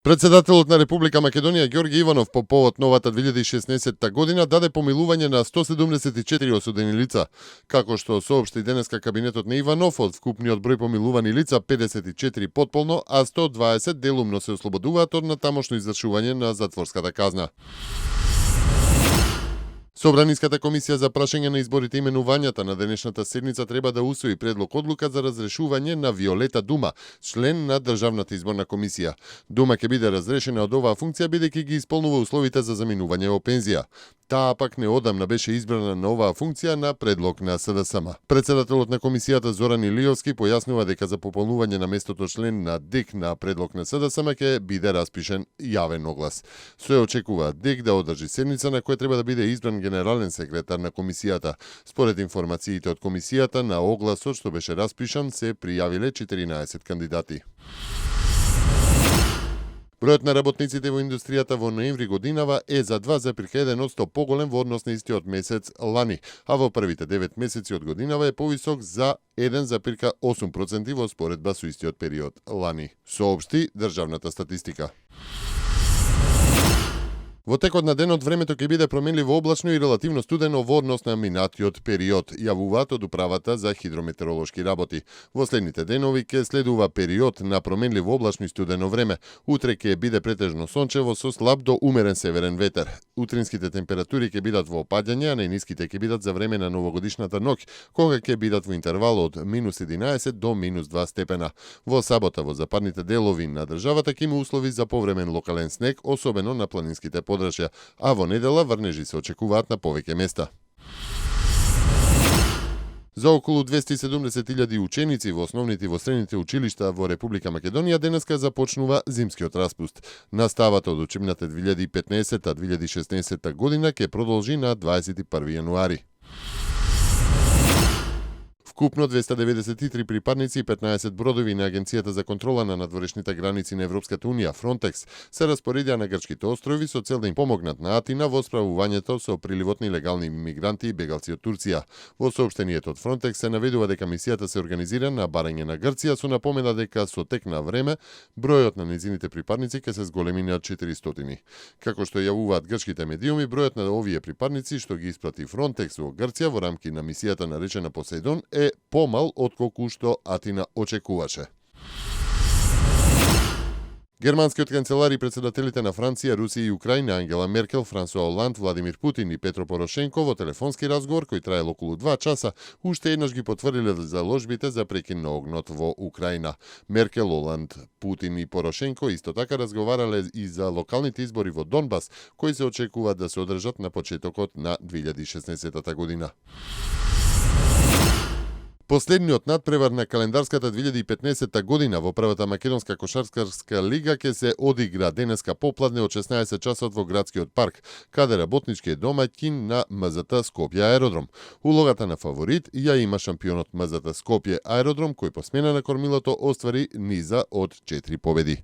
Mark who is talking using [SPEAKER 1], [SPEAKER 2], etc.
[SPEAKER 1] Председателот на Република Македонија Ѓорги Иванов по повод новата 2016 година даде помилување на 174 осудени лица. Како што соопшти денеска кабинетот на Иванов, од вкупниот број помилувани лица 54 потполно, а 120 делумно се ослободуваат од натамошно извршување на затворската казна. Собраниската комисија за прашање на изборите и именувањата на денешната седница треба да усвои предлог одлука за разрешување на Виолета Дума, член на Државната изборна комисија. Дума ќе биде разрешена од оваа функција бидејќи ги исполнува условите за заминување во пензија. Таа пак неодамна беше избрана на оваа функција на предлог на СДСМ. Председателот на комисијата Зоран Илиовски појаснува дека за пополнување на местото член на ДЕК на предлог на СДСМ ќе биде распишен јавен оглас. Се очекува ДЕК да одржи седница на која треба да биде избран генерален секретар на комисијата. Според информациите од комисијата, на огласот што беше распишан се пријавиле 14 кандидати. Бројот на работниците во индустријата во ноември годинава е за 2,1% поголем во однос на истиот месец лани, а во првите 9 месеци од годинава е повисок за 1,8% во споредба со истиот период лани, соопшти државната статистика. Во текот на денот времето ќе биде променливо облачно и релативно студено во однос на минатиот период, јавуваат од управата за хидрометеоролошки работи. Во следните денови ќе следува период на променливо облачно и студено време. Утре ќе биде претежно сончево со слаб до умерен северен ветер. Утринските температури ќе бидат во опаѓање, а најниските ќе бидат за време на новогодишната ноќ, кога ќе бидат во интервал од -11 до -2 степена. Во сабота во западните делови на државата ќе има услови за повремен локален снег, особено на планинските подрачја, а во недела врнежи се очекуваат на повеќе места. За околу 270.000 ученици во основните и во средните училишта во Република Македонија денеска започнува зимскиот распуст. Наставата од учебната 2015-2016 година ќе продолжи на 21 јануари. Вкупно 293 припадници и 15 бродови на Агенцијата за контрола на надворешните граници на Европската унија, Фронтекс, се распоредија на грчките острови со цел да им помогнат на Атина во справувањето со приливот на илегални мигранти и бегалци од Турција. Во соопштенијето од Фронтекс се наведува дека мисијата се организира на барање на Грција, со напомена дека со тек на време бројот на нејзините припадници ќе се зголеми на 400. Како што јавуваат грчките медиуми, бројот на овие припадници што ги испрати Фронтекс во Грција во рамки на мисијата наречена Посейдон е помал отколку што Атина очекуваше. Германскиот канцелар и председателите на Франција, Русија и Украина, Ангела Меркел, Франсуа Оланд, Владимир Путин и Петро Порошенко во телефонски разговор кој траел околу 2 часа, уште еднаш ги потврдиле заложбите за прекин на огнот во Украина. Меркел, Оланд, Путин и Порошенко исто така разговарале и за локалните избори во Донбас, кои се очекува да се одржат на почетокот на 2016 година. Последниот надпревар на календарската 2015 година во првата македонска кошаркарска лига ќе се одигра денеска попладне од 16 часот во градскиот парк, каде работнички е домаќин на МЗТ Скопје аеродром. Улогата на фаворит ја има шампионот МЗТ Скопје аеродром, кој по смена на кормилото оствари низа од 4 победи.